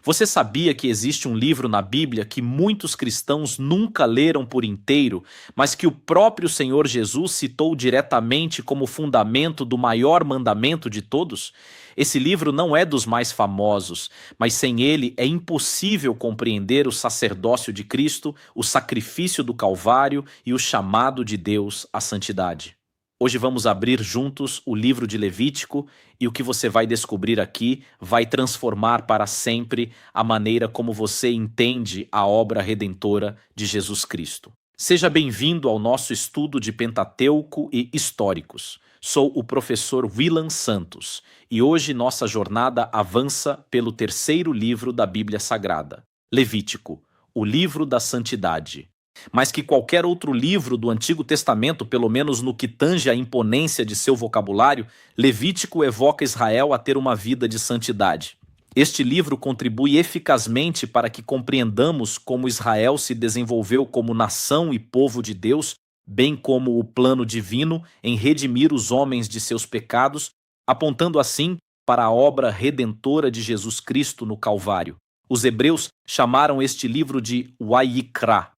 Você sabia que existe um livro na Bíblia que muitos cristãos nunca leram por inteiro, mas que o próprio Senhor Jesus citou diretamente como fundamento do maior mandamento de todos? Esse livro não é dos mais famosos, mas sem ele é impossível compreender o sacerdócio de Cristo, o sacrifício do Calvário e o chamado de Deus à santidade. Hoje vamos abrir juntos o livro de Levítico e o que você vai descobrir aqui vai transformar para sempre a maneira como você entende a obra redentora de Jesus Cristo. Seja bem-vindo ao nosso estudo de Pentateuco e históricos. Sou o professor Willan Santos e hoje nossa jornada avança pelo terceiro livro da Bíblia Sagrada, Levítico, o livro da santidade. Mais que qualquer outro livro do Antigo Testamento, pelo menos no que tange à imponência de seu vocabulário, Levítico evoca Israel a ter uma vida de santidade. Este livro contribui eficazmente para que compreendamos como Israel se desenvolveu como nação e povo de Deus, bem como o plano divino em redimir os homens de seus pecados, apontando assim para a obra redentora de Jesus Cristo no Calvário. Os hebreus chamaram este livro de Wayikra,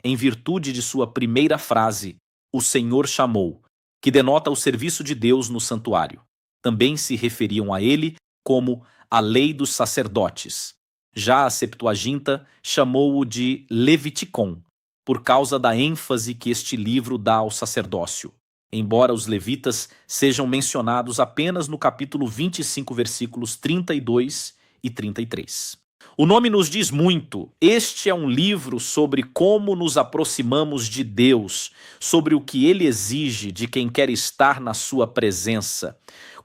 em virtude de sua primeira frase, o Senhor chamou, que denota o serviço de Deus no santuário. Também se referiam a ele como a lei dos sacerdotes. Já a Septuaginta chamou-o de Leviticon, por causa da ênfase que este livro dá ao sacerdócio, embora os levitas sejam mencionados apenas no capítulo 25, versículos 32 e 33. O nome nos diz muito. Este é um livro sobre como nos aproximamos de Deus, sobre o que Ele exige de quem quer estar na sua presença.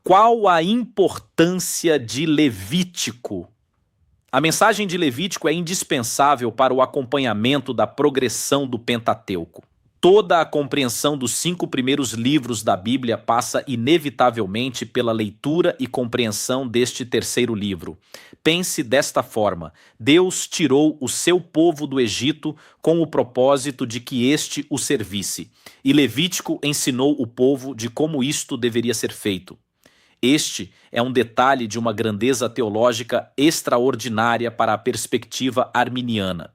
Qual a importância de Levítico? A mensagem de Levítico é indispensável para o acompanhamento da progressão do Pentateuco. Toda a compreensão dos 5 primeiros livros da Bíblia passa inevitavelmente pela leitura e compreensão deste terceiro livro. Pense desta forma: Deus tirou o seu povo do Egito com o propósito de que este o servisse, e Levítico ensinou o povo de como isto deveria ser feito. Este é um detalhe de uma grandeza teológica extraordinária para a perspectiva arminiana.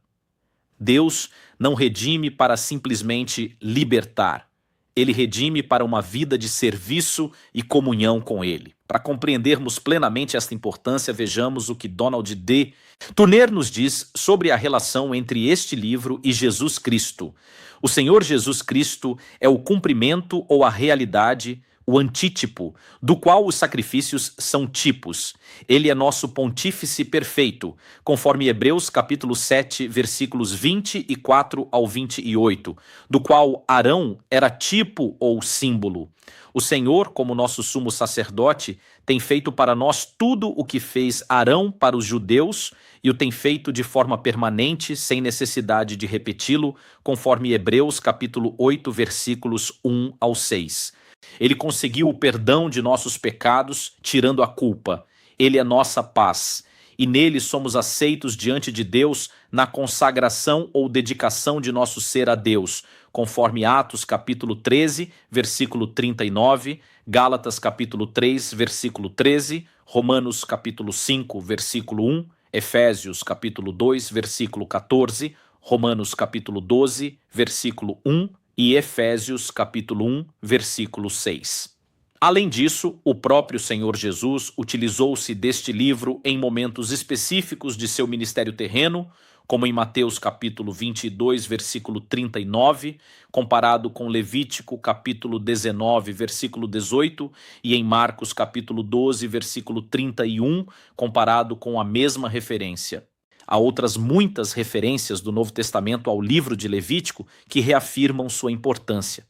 Deus não redime para simplesmente libertar. Ele redime para uma vida de serviço e comunhão com Ele. Para compreendermos plenamente esta importância, vejamos o que Donald D. Turner nos diz sobre a relação entre este livro e Jesus Cristo. O Senhor Jesus Cristo é o cumprimento ou a realidade, o antítipo, do qual os sacrifícios são tipos. Ele é nosso pontífice perfeito, conforme Hebreus capítulo 7, versículos 24 ao 28, do qual Arão era tipo ou símbolo. O Senhor, como nosso sumo sacerdote, tem feito para nós tudo o que fez Arão para os judeus e o tem feito de forma permanente, sem necessidade de repeti-lo, conforme Hebreus capítulo 8, versículos 1 ao 6. Ele conseguiu o perdão de nossos pecados, tirando a culpa. Ele é nossa paz, e nele somos aceitos diante de Deus na consagração ou dedicação de nosso ser a Deus, conforme Atos capítulo 13, versículo 39, Gálatas capítulo 3, versículo 13, Romanos capítulo 5, versículo 1, Efésios capítulo 2, versículo 14, Romanos capítulo 12, versículo 1, e Efésios capítulo 1, versículo 6. Além disso, o próprio Senhor Jesus utilizou-se deste livro em momentos específicos de seu ministério terreno, como em Mateus capítulo 22, versículo 39, comparado com Levítico capítulo 19, versículo 18, e em Marcos capítulo 12, versículo 31, comparado com a mesma referência. Há outras muitas referências do Novo Testamento ao livro de Levítico que reafirmam sua importância.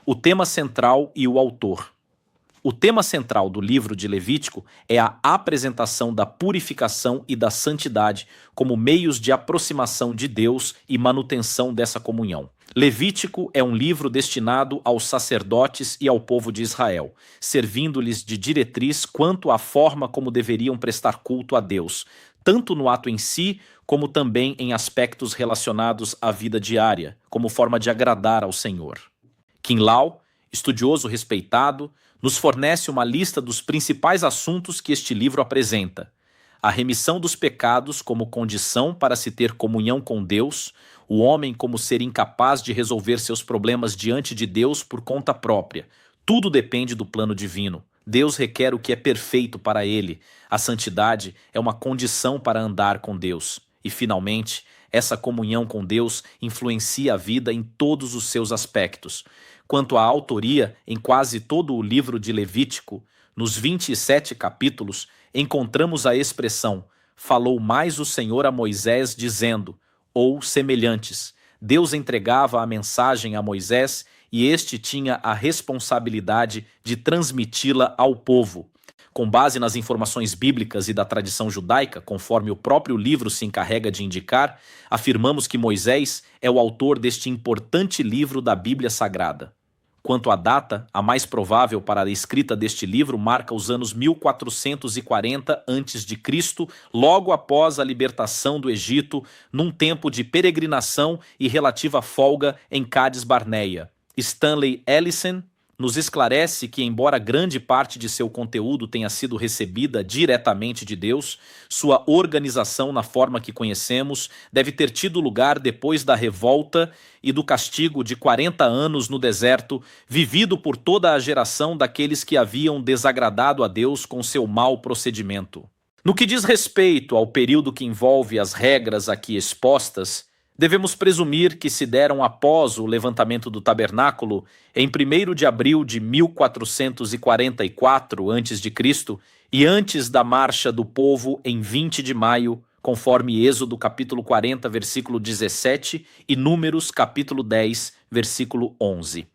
O tema central e o autor. O tema central do livro de Levítico é a apresentação da purificação e da santidade como meios de aproximação de Deus e manutenção dessa comunhão. Levítico é um livro destinado aos sacerdotes e ao povo de Israel, servindo-lhes de diretriz quanto à forma como deveriam prestar culto a Deus, tanto no ato em si, como também em aspectos relacionados à vida diária, como forma de agradar ao Senhor. Kinlaw, estudioso respeitado, nos fornece uma lista dos principais assuntos que este livro apresenta. a remissão dos pecados como condição para se ter comunhão com Deus, o homem como ser incapaz de resolver seus problemas diante de Deus por conta própria. Tudo depende do plano divino. Deus requer o que é perfeito para ele. A santidade é uma condição para andar com Deus. E, finalmente, essa comunhão com Deus influencia a vida em todos os seus aspectos. Quanto à autoria, em quase todo o livro de Levítico, nos 27 capítulos, encontramos a expressão "falou mais o Senhor a Moisés, dizendo", ou semelhantes. Deus entregava a mensagem a Moisés e este tinha a responsabilidade de transmiti-la ao povo. Com base nas informações bíblicas e da tradição judaica, conforme o próprio livro se encarrega de indicar, afirmamos que Moisés é o autor deste importante livro da Bíblia Sagrada. Quanto à data, a mais provável para a escrita deste livro marca os anos 1440 a.C., logo após a libertação do Egito, num tempo de peregrinação e relativa folga em Cádiz Barneia. Stanley Ellison nos esclarece que, embora grande parte de seu conteúdo tenha sido recebida diretamente de Deus, sua organização na forma que conhecemos deve ter tido lugar depois da revolta e do castigo de 40 anos no deserto, vivido por toda a geração daqueles que haviam desagradado a Deus com seu mau procedimento. No que diz respeito ao período que envolve as regras aqui expostas, devemos presumir que se deram após o levantamento do tabernáculo em 1º de abril de 1444 a.C. e antes da marcha do povo em 20 de maio, conforme Êxodo capítulo 40, versículo 17 e Números capítulo 10, versículo 11.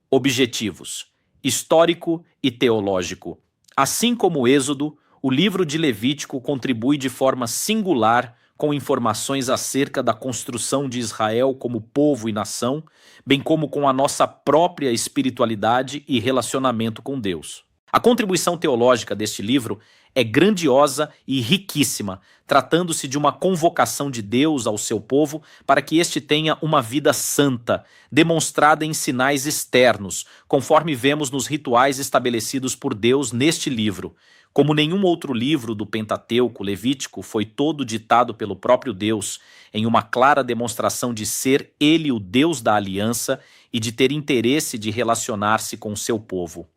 Objetivos: histórico e teológico. Assim como o Êxodo, o livro de Levítico contribui de forma singular com informações acerca da construção de Israel como povo e nação, bem como com a nossa própria espiritualidade e relacionamento com Deus. A contribuição teológica deste livro é grandiosa e riquíssima, tratando-se de uma convocação de Deus ao seu povo para que este tenha uma vida santa, demonstrada em sinais externos, conforme vemos nos rituais estabelecidos por Deus neste livro. Como nenhum outro livro do Pentateuco, Levítico foi todo ditado pelo próprio Deus, em uma clara demonstração de ser ele o Deus da aliança e de ter interesse de relacionar-se com o seu povo.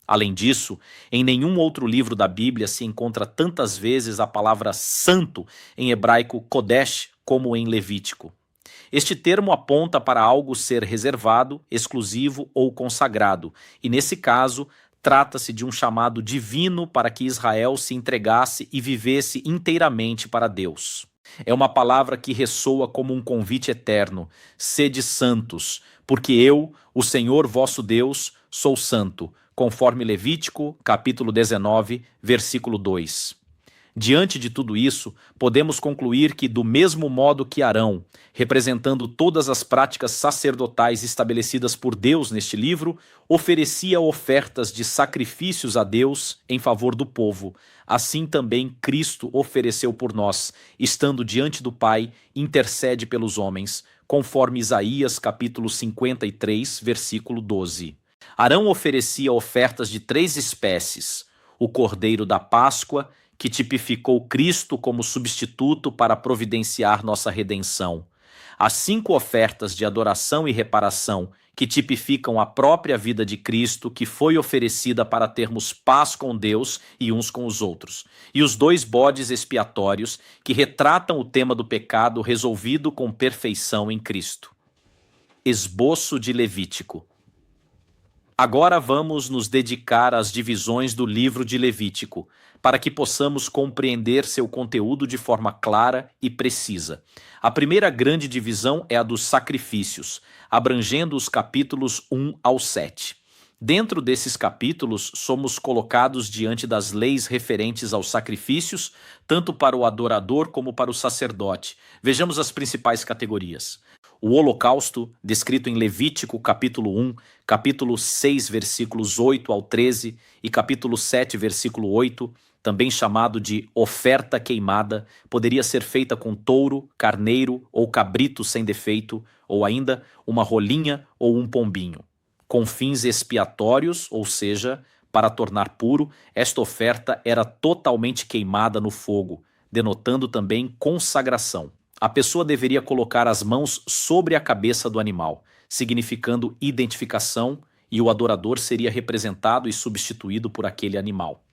Além disso, em nenhum outro livro da Bíblia se encontra tantas vezes a palavra santo, em hebraico Kodesh, como em Levítico. Este termo aponta para algo ser reservado, exclusivo ou consagrado, e nesse caso, trata-se de um chamado divino para que Israel se entregasse e vivesse inteiramente para Deus. É uma palavra que ressoa como um convite eterno: sede santos, porque eu, o Senhor vosso Deus, sou santo, conforme Levítico, capítulo 19, versículo 2. Diante de tudo isso, podemos concluir que, do mesmo modo que Arão, representando todas as práticas sacerdotais estabelecidas por Deus neste livro, oferecia ofertas de sacrifícios a Deus em favor do povo, assim também Cristo ofereceu por nós, estando diante do Pai, intercede pelos homens, conforme Isaías capítulo 53, versículo 12. Arão oferecia ofertas de 3 espécies: o cordeiro da Páscoa, que tipificou Cristo como substituto para providenciar nossa redenção; as 5 ofertas de adoração e reparação, que tipificam a própria vida de Cristo, que foi oferecida para termos paz com Deus e uns com os outros; e os 2 bodes expiatórios, que retratam o tema do pecado resolvido com perfeição em Cristo. Esboço de Levítico. Agora vamos nos dedicar às divisões do livro de Levítico, para que possamos compreender seu conteúdo de forma clara e precisa. A primeira grande divisão é a dos sacrifícios, abrangendo os capítulos 1 ao 7. Dentro desses capítulos, somos colocados diante das leis referentes aos sacrifícios, tanto para o adorador como para o sacerdote. Vejamos as principais categorias. O holocausto, descrito em Levítico capítulo 1, capítulo 6, versículos 8 ao 13 e capítulo 7, versículo 8, também chamado de oferta queimada, poderia ser feita com touro, carneiro ou cabrito sem defeito, ou ainda uma rolinha ou um pombinho, com fins expiatórios, ou seja, Para tornar puro, esta oferta era totalmente queimada no fogo, denotando também consagração. A pessoa deveria colocar as mãos sobre a cabeça do animal, significando identificação, e o adorador seria representado e substituído por aquele animal.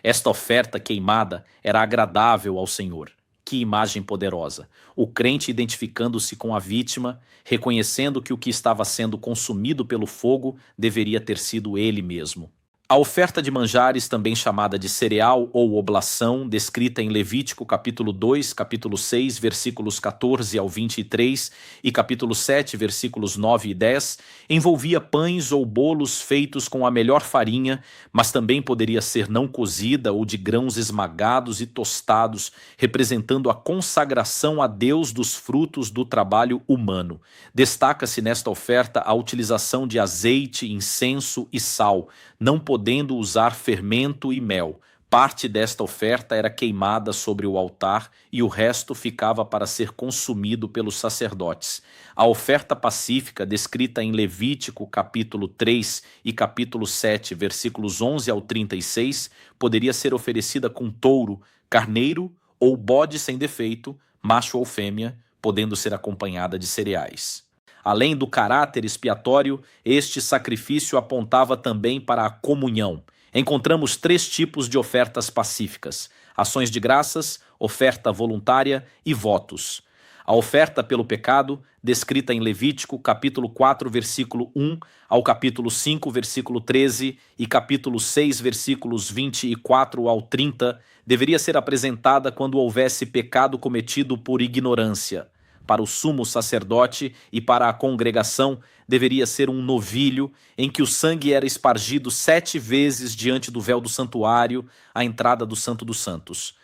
Esta oferta queimada era agradável ao Senhor. Que imagem poderosa! O crente identificando-se com a vítima, reconhecendo que o que estava sendo consumido pelo fogo deveria ter sido ele mesmo. A oferta de manjares, também chamada de cereal ou oblação, descrita em Levítico capítulo 2, capítulo 6, versículos 14 ao 23 e capítulo 7, versículos 9 e 10, envolvia pães ou bolos feitos com a melhor farinha, mas também poderia ser não cozida ou de grãos esmagados e tostados, representando a consagração a Deus dos frutos do trabalho humano. Destaca-se nesta oferta a utilização de azeite, incenso e sal, não podendo usar fermento e mel. Parte desta oferta era queimada sobre o altar e o resto ficava para ser consumido pelos sacerdotes. A oferta pacífica, descrita em Levítico capítulo 3 e capítulo 7, versículos 11 ao 36, poderia ser oferecida com touro, carneiro ou bode sem defeito, macho ou fêmea, podendo ser acompanhada de cereais. Além do caráter expiatório, este sacrifício apontava também para a comunhão. Encontramos 3 tipos de ofertas pacíficas: ações de graças, oferta voluntária e votos. A oferta pelo pecado, descrita em Levítico, capítulo 4, versículo 1 ao capítulo 5, versículo 13 e capítulo 6, versículos 24 ao 30, deveria ser apresentada quando houvesse pecado cometido por ignorância. Para o sumo sacerdote e para a congregação deveria ser um novilho em que o sangue era espargido 7 vezes diante do véu do santuário, à entrada do Santo dos Santos.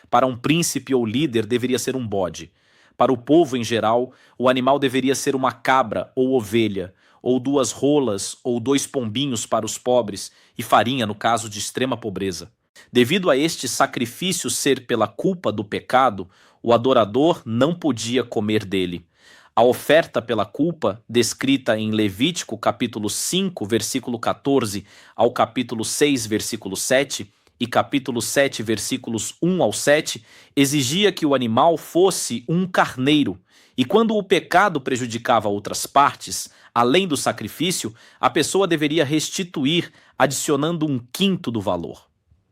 Para um príncipe ou líder deveria ser um bode. Para o povo em geral, o animal deveria ser uma cabra ou ovelha, ou 2 rolas ou 2 pombinhos para os pobres, e farinha no caso de extrema pobreza. Devido a este sacrifício ser pela culpa do pecado, o adorador não podia comer dele. A oferta pela culpa, descrita em Levítico capítulo 5, versículo 14 ao capítulo 6, versículo 7, e capítulo 7, versículos 1 ao 7, exigia que o animal fosse um carneiro. E quando o pecado prejudicava outras partes, além do sacrifício, a pessoa deveria restituir, adicionando 1/5 do valor.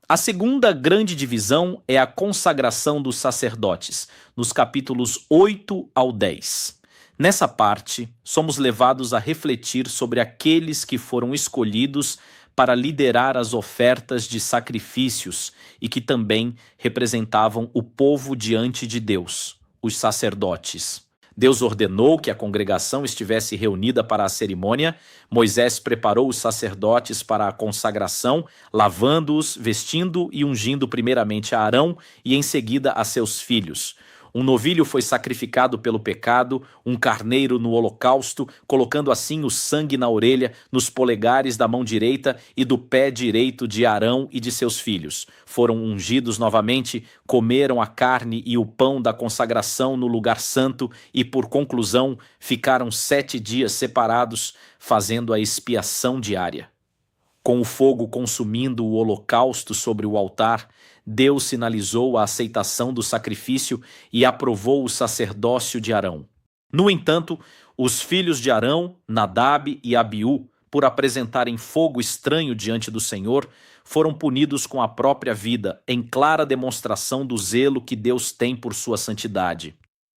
A segunda grande divisão é a consagração dos sacerdotes, nos capítulos 8 ao 10. Nessa parte, somos levados a refletir sobre aqueles que foram escolhidos para liderar as ofertas de sacrifícios e que também representavam o povo diante de Deus, os sacerdotes. Deus ordenou que a congregação estivesse reunida para a cerimônia. Moisés preparou os sacerdotes para a consagração, lavando-os, vestindo e ungindo primeiramente a Arão e em seguida a seus filhos. Um novilho foi sacrificado pelo pecado, um carneiro no holocausto, colocando assim o sangue na orelha, nos polegares da mão direita e do pé direito de Arão e de seus filhos. Foram ungidos novamente, comeram a carne e o pão da consagração no lugar santo e, por conclusão, ficaram 7 dias separados, fazendo a expiação diária. Com o fogo consumindo o holocausto sobre o altar, Deus sinalizou a aceitação do sacrifício e aprovou o sacerdócio de Arão. No entanto, os filhos de Arão, Nadab e Abiú, por apresentarem fogo estranho diante do Senhor, foram punidos com a própria vida, em clara demonstração do zelo que Deus tem por sua santidade.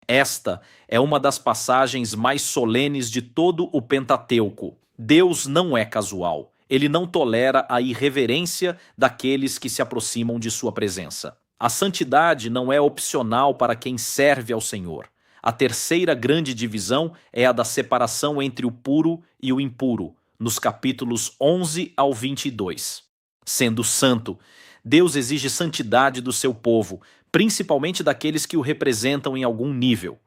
Esta é uma das passagens mais solenes de todo o Pentateuco. Deus não é casual. Ele não tolera a irreverência daqueles que se aproximam de sua presença. A santidade não é opcional para quem serve ao Senhor. A terceira grande divisão é a da separação entre o puro e o impuro, nos capítulos 11 ao 22. Sendo santo, Deus exige santidade do seu povo, principalmente daqueles que o representam em algum nível.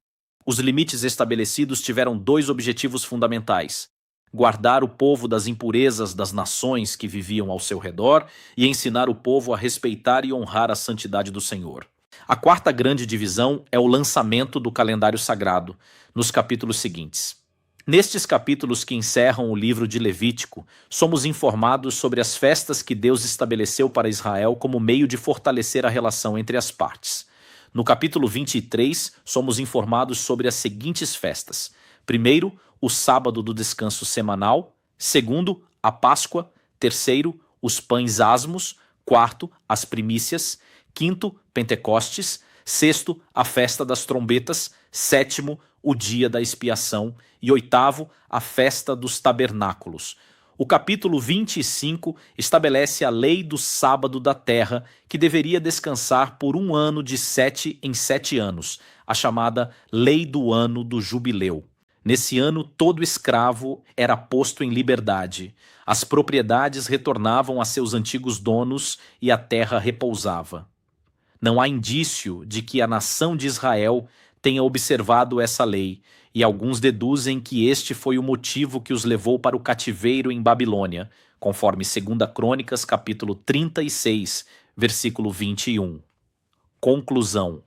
Os limites estabelecidos tiveram 2 objetivos fundamentais: guardar o povo das impurezas das nações que viviam ao seu redor e ensinar o povo a respeitar e honrar a santidade do Senhor. A quarta grande divisão é o lançamento do calendário sagrado, nos capítulos seguintes. Nestes capítulos que encerram o livro de Levítico, somos informados sobre as festas que Deus estabeleceu para Israel como meio de fortalecer a relação entre as partes. No capítulo 23, somos informados sobre as seguintes festas. Primeiro, o sábado do descanso semanal. Segundo, a Páscoa. Terceiro, os pães asmos. Quarto, as primícias. Quinto, Pentecostes. Sexto, a festa das trombetas. Sétimo, o dia da expiação. E oitavo, a festa dos tabernáculos. O capítulo 25 estabelece a lei do sábado da terra, que deveria descansar por um ano de 7 em 7 anos, a chamada lei do ano do jubileu. Nesse ano, todo escravo era posto em liberdade. As propriedades retornavam a seus antigos donos e a terra repousava. Não há indício de que a nação de Israel tenha observado essa lei, e alguns deduzem que este foi o motivo que os levou para o cativeiro em Babilônia, conforme 2 Crônicas, capítulo 36, versículo 21. Conclusão.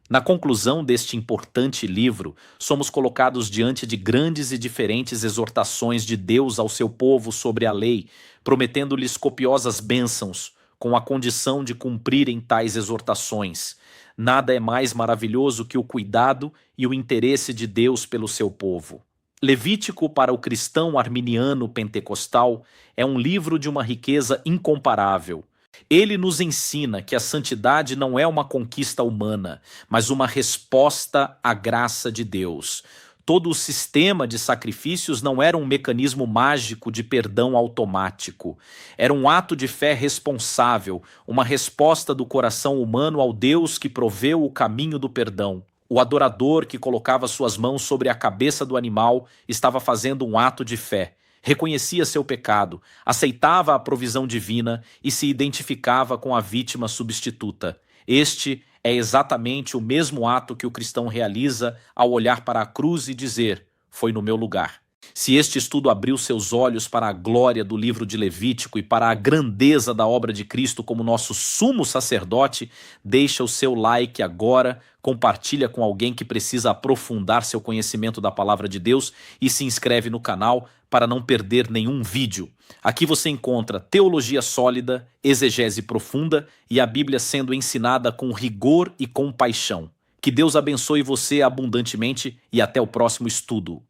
Na conclusão deste importante livro, somos colocados diante de grandes e diferentes exortações de Deus ao seu povo sobre a lei, prometendo-lhes copiosas bênçãos, com a condição de cumprirem tais exortações. Nada é mais maravilhoso que o cuidado e o interesse de Deus pelo seu povo. Levítico, para o cristão arminiano pentecostal, é um livro de uma riqueza incomparável. Ele nos ensina que a santidade não é uma conquista humana, mas uma resposta à graça de Deus. Todo o sistema de sacrifícios não era um mecanismo mágico de perdão automático. Era um ato de fé responsável, uma resposta do coração humano ao Deus que proveu o caminho do perdão. O adorador que colocava suas mãos sobre a cabeça do animal estava fazendo um ato de fé. Reconhecia seu pecado, aceitava a provisão divina e se identificava com a vítima substituta. Este é exatamente o mesmo ato que o cristão realiza ao olhar para a cruz e dizer: foi no meu lugar. Se este estudo abriu seus olhos para a glória do livro de Levítico e para a grandeza da obra de Cristo como nosso sumo sacerdote, deixa o seu like agora, compartilha com alguém que precisa aprofundar seu conhecimento da palavra de Deus e se inscreve no canal para não perder nenhum vídeo. Aqui você encontra teologia sólida, exegese profunda e a Bíblia sendo ensinada com rigor e compaixão. Que Deus abençoe você abundantemente e até o próximo estudo.